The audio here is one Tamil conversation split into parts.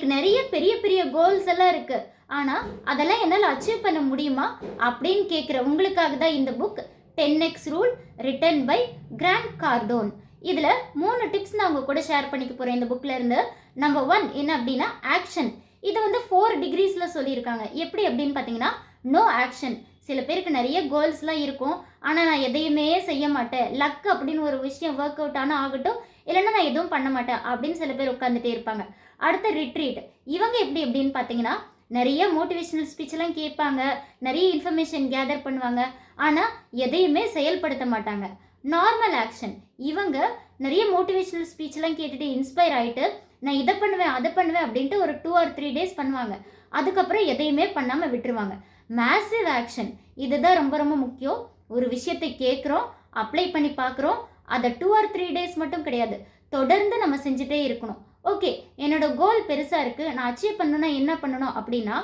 எனக்கு நிறைய பெரிய பெரிய கோல்ஸ் எல்லாம் இருக்கு, ஆனா அதெல்லாம் என்னால் அச்சீவ் பண்ண முடியுமா அப்படின்னு கேட்குற உங்களுக்காக தான் இந்த book 10x rule written by Grant Cardone. இதில் 3 டிப்ஸ் நான் உங்க கூட ஷேர் பண்ணிக்க போகிறேன் இந்த புக்கில் இருந்து. நம்பர் 1 என்ன அப்படின்னா ஆக்ஷன். இது வந்து 4 டிகிரிஸில் சொல்லியிருக்காங்க. எப்படி அப்படின்னு பார்த்தீங்கன்னா நோ ஆக்ஷன். சில பேருக்கு நிறைய கோல்ஸ்லாம் இருக்கும், ஆனால் நான் எதையுமே செய்ய மாட்டேன், லக் அப்படின்னு ஒரு விஷயம் ஒர்க் அவுட் ஆனால் ஆகட்டும், இல்லைன்னா நான் எதுவும் பண்ண மாட்டேன் அப்படின்னு சில பேர் உட்காந்துட்டே இருப்பாங்க. அடுத்த ரிட்ரீட். இவங்க எப்படி அப்படின்னு பார்த்தீங்கன்னா நிறைய மோட்டிவேஷனல் ஸ்பீச்செல்லாம் கேட்பாங்க, நிறைய இன்ஃபர்மேஷன் கேதர் பண்ணுவாங்க, ஆனால் எதையுமே செயல்படுத்த மாட்டாங்க. Normal action. இவங்க நிறைய மோட்டிவேஷனல் ஸ்பீச்செல்லாம் கேட்டுட்டு இன்ஸ்பயர் ஆகிட்டு நான் இதை பண்ணுவேன் அதை பண்ணுவேன் அப்படின்ட்டு ஒரு 2 or 3 days பண்ணுவாங்க, அதுக்கப்புறம் எதையுமே பண்ணாமல் விட்டுருவாங்க. Massive action. இதுதான் ரொம்ப ரொம்ப முக்கியம். ஒரு விஷயத்தை கேட்குறோம், அப்ளை பண்ணி பார்க்குறோம், அதை 2 or 3 days மட்டும் கிடையாது, தொடர்ந்து நம்ம செஞ்சுட்டே இருக்கணும். ஓகே, என்னோட கோல் பெருசாக இருக்குது, நான் அச்சீவ் பண்ணணும்னா என்ன பண்ணணும் அப்படின்னா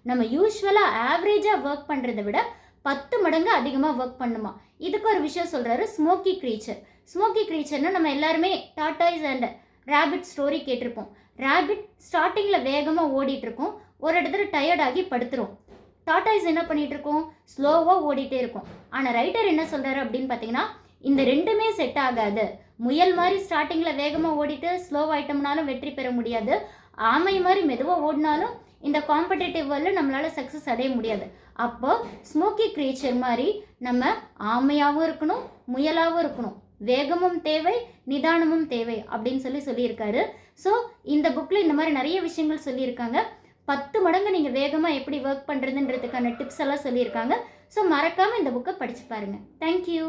நம்ம யூஸ்வலாக ஆவரேஜாக ஒர்க் பண்ணுறதை விட 10 மடங்கு அதிகமாக ஒர்க் பண்ணுமா. இதுக்கு ஒரு விஷயம் சொல்கிறாரு ஸ்மோக்கி க்ரீச்சர். ஸ்மோக்கி க்ரீச்சர்னா நம்ம எல்லாருமே டாட்டாய்ஸ் அண்ட் ரேபிட் ஸ்டோரி கேட்டிருப்போம். ரேபிட் ஸ்டார்டிங்கில் வேகமாக ஓடிட்டுருக்கும், ஒரு இடத்துல டயர்டாகி படுத்துரும். டாட்டாய்ஸ் என்ன பண்ணிகிட்டு இருக்கோம், ஸ்லோவாக ஓடிட்டே இருக்கும். ஆனால் ரைட்டர் என்ன சொல்கிறாரு அப்படின்னு பார்த்தீங்கன்னா இந்த ரெண்டுமே செட் ஆகாது. முயல் மாதிரி ஸ்டார்டிங்கில் வேகமாக ஓடிட்டு ஸ்லோவாயிட்டோம்னாலும் வெற்றி பெற முடியாது, ஆமை மாதிரி மெதுவாக ஓடினாலும் இந்த காம்படிட்டிவ் வேர்ல்டில் நம்மளால் சக்ஸஸ் அடைய முடியாது. அப்போ ஸ்மோக்கி க்ரீச்சர் மாதிரி நம்ம ஆமையாகவும் இருக்கணும், முயலாகவும் இருக்கணும், வேகமும் தேவை, நிதானமும் தேவை அப்படின்னு சொல்லியிருக்காரு. ஸோ இந்த புக்கில் இந்த மாதிரி நிறைய விஷயங்கள் சொல்லியிருக்காங்க. 10 மடங்கு நீங்கள் வேகமாக எப்படி ஒர்க் பண்ணுறதுன்றதுக்கான டிப்ஸ் எல்லாம் சொல்லியிருக்காங்க. ஸோ மறக்காமல் இந்த புக்கை படித்து பாருங்கள். தேங்க்யூ.